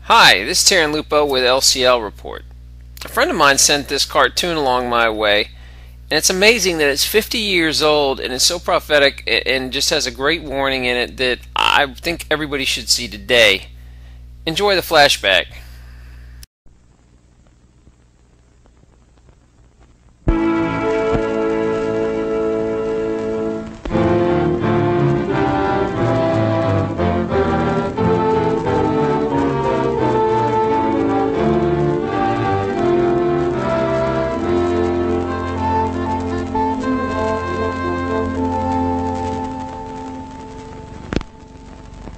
Hi, this is Terran Lupo with LCL Report. A friend of mine sent this cartoon along my way, and it's amazing that it's 50 years old and it's so prophetic and just has a great warning in it that I think everybody should see today. Enjoy the flashback.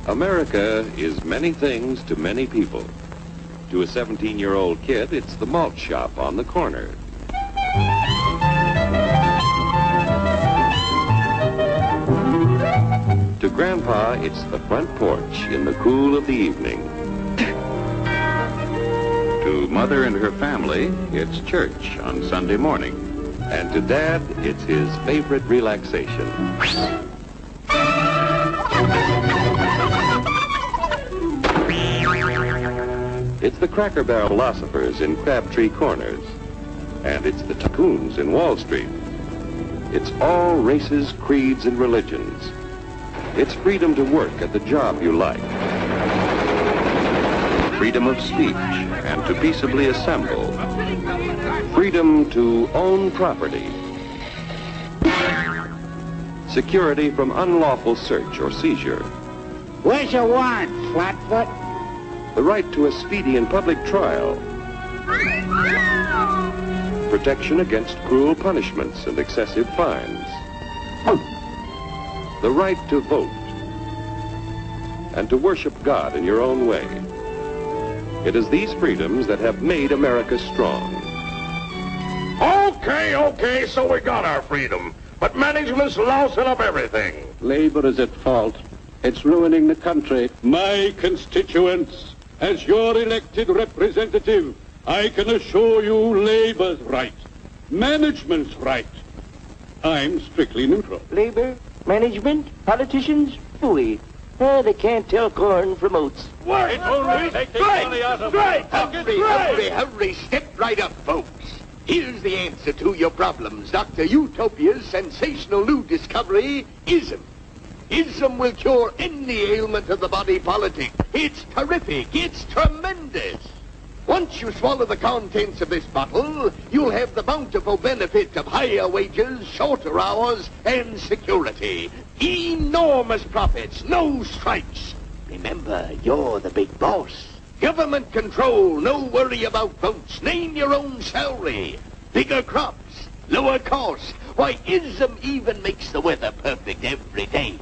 America is many things to many people. To a 17-year-old kid, it's the malt shop on the corner. To Grandpa, it's the front porch in the cool of the evening. To Mother and her family, it's church on Sunday morning. And to Dad, it's his favorite relaxation. It's the Cracker Barrel philosophers in Crabtree Corners. And it's the tycoons in Wall Street. It's all races, creeds, and religions. It's freedom to work at the job you like. Freedom of speech and to peaceably assemble. Freedom to own property. Security from unlawful search or seizure. What's your want, Flatfoot? The right to a speedy and public trial. Protection against cruel punishments and excessive fines. The right to vote. And to worship God in your own way. It is these freedoms that have made America strong. Okay, so we got our freedom. But management's lousing up everything. Labor is at fault. It's ruining the country. My constituents, as your elected representative, I can assure you Labor's right, management's right. I'm strictly neutral. Labor, management, politicians, phooey. They can't tell corn from oats. Work! Hurry, step right up, folks. Here's the answer to your problems. Dr. Utopia's sensational new discovery, ISM. ISM will cure any ailment of the body politic. It's terrific. It's tremendous. Once you swallow the contents of this bottle, you'll have the bountiful benefit of higher wages, shorter hours, and security. Enormous profits, no strikes. Remember, you're the big boss. Government control, no worry about votes. Name your own salary. Bigger crops, lower costs. Why, ISM even makes the weather perfect every day.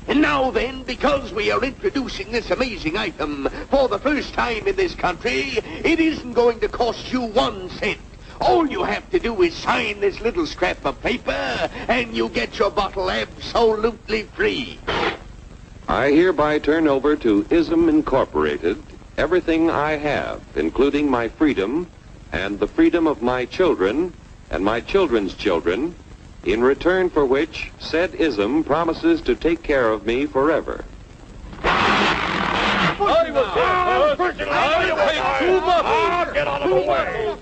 And now then, because we are introducing this amazing item for the first time in this country, it isn't going to cost you 1 cent. All you have to do is sign this little scrap of paper, and you get your bottle absolutely free. I hereby turn over to ISM Incorporated everything I have, including my freedom and the freedom of my children and my children's children, in return for which said ISM promises to take care of me forever. Get out of the way!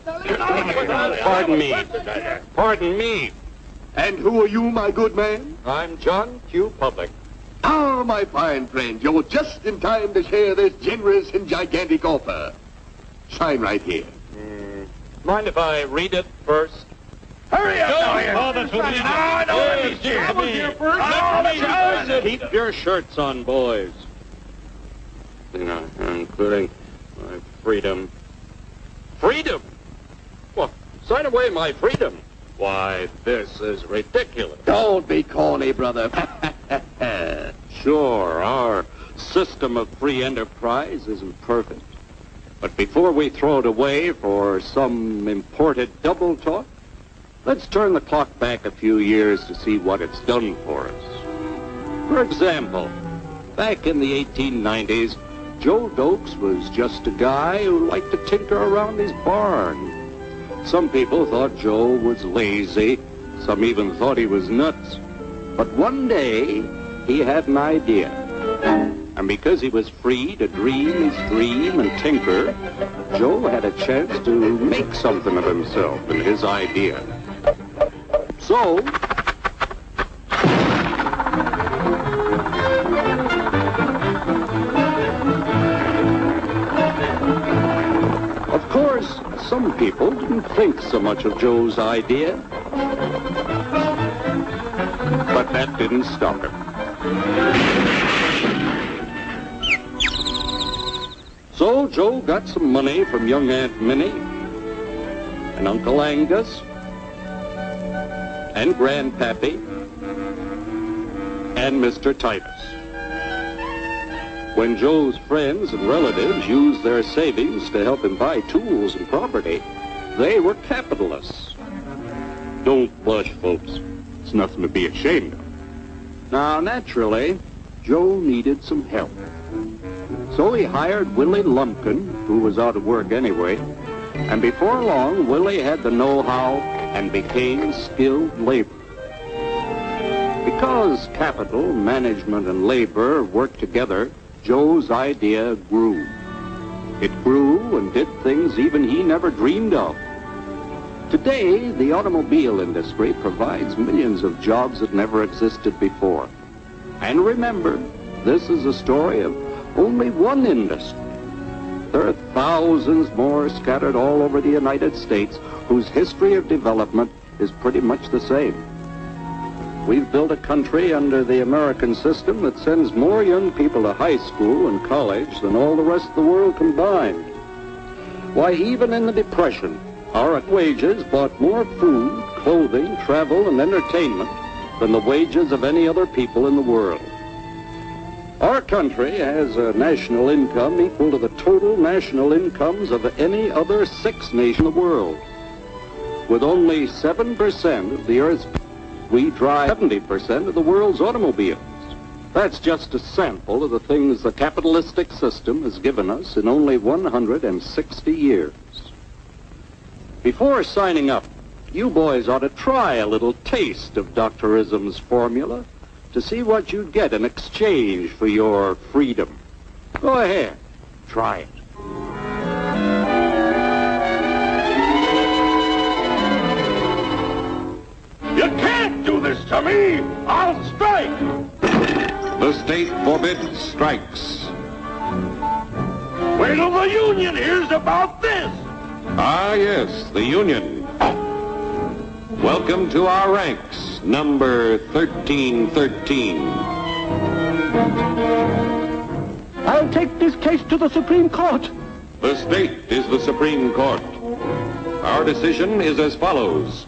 Pardon me. And who are you, my good man? I'm John Q. Public. Ah, my fine friend, you're just in time to share this generous and gigantic offer. Sign right here. Mind if I read it first? Hurry up! Keep your shirts on, boys. Including my freedom. Freedom? Well, sign away my freedom. Why, this is ridiculous. Don't be corny, brother. Sure, our system of free enterprise isn't perfect. But before we throw it away for some imported double talk, let's turn the clock back a few years to see what it's done for us. For example, back in the 1890s, Joe Dokes was just a guy who liked to tinker around his barn. Some people thought Joe was lazy. Some even thought he was nuts. But one day, he had an idea. And because he was free to dream his dream and tinker, Joe had a chance to make something of himself and his idea. So, of course, some people didn't think so much of Joe's idea, but that didn't stop him. So Joe got some money from young Aunt Minnie and Uncle Angus and Grandpappy and Mr. Titus. When Joe's friends and relatives used their savings to help him buy tools and property, they were capitalists. Don't blush, folks. It's nothing to be ashamed of. Now, naturally, Joe needed some help. So he hired Willie Lumpkin, who was out of work anyway, and before long, Willie had the know-how and became skilled labor. Because capital, management, and labor worked together, Joe's idea grew. It grew and did things even he never dreamed of. Today, the automobile industry provides millions of jobs that never existed before. And remember, this is a story of only one industry. There are thousands more scattered all over the United States whose history of development is pretty much the same. We've built a country under the American system that sends more young people to high school and college than all the rest of the world combined. Why, even in the Depression, our wages bought more food, clothing, travel, and entertainment than the wages of any other people in the world. Our country has a national income equal to the total national incomes of any other 6 nations in the world. With only 7% of the Earth's people, we drive 70% of the world's automobiles. That's just a sample of the things the capitalistic system has given us in only 160 years. Before signing up, you boys ought to try a little taste of Dr. Ism's formula to see what you'd get in exchange for your freedom. Go ahead, try it. You can't do this to me! I'll strike! The state forbids strikes. Wait till the union hears about this! Ah, yes, the Union. Welcome to our ranks, number 1313. I'll take this case to the Supreme Court. The state is the Supreme Court. Our decision is as follows.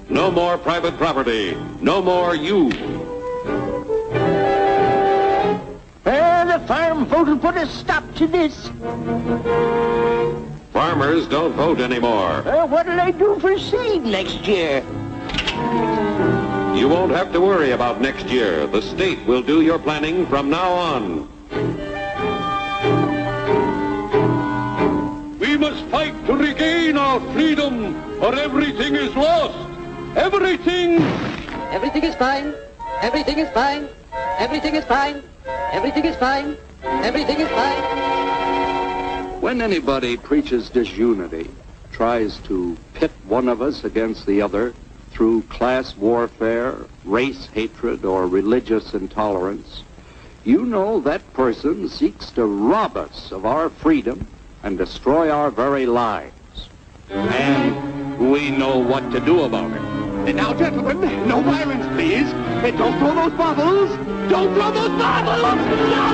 No more private property. No more you. The farm vote will put a stop to this. Farmers don't vote anymore. What'll they do for seed next year? You won't have to worry about next year. The state will do your planning from now on. We must fight to regain our freedom, or everything is lost. Everything! Everything is fine. Everything is fine. Everything is fine. Everything is fine. Everything is fine. When anybody preaches disunity, tries to pit one of us against the other through class warfare, race hatred, or religious intolerance, you know that person seeks to rob us of our freedom and destroy our very lives. And we know what to do about it. Now, gentlemen, no violence, please. Don't throw those bottles. Don't throw those bottles. No!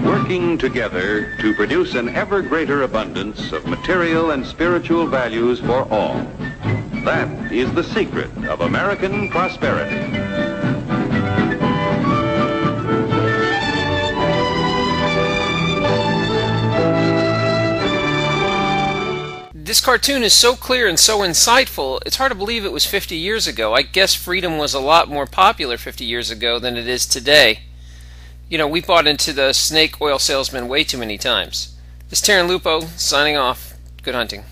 Working together to produce an ever greater abundance of material and spiritual values for all. That is the secret of American prosperity. This cartoon is so clear and so insightful, it's hard to believe it was 50 years ago. I guess freedom was a lot more popular 50 years ago than it is today. You know, we bought into the snake oil salesman way too many times. This is Terran Lupo signing off. Good hunting.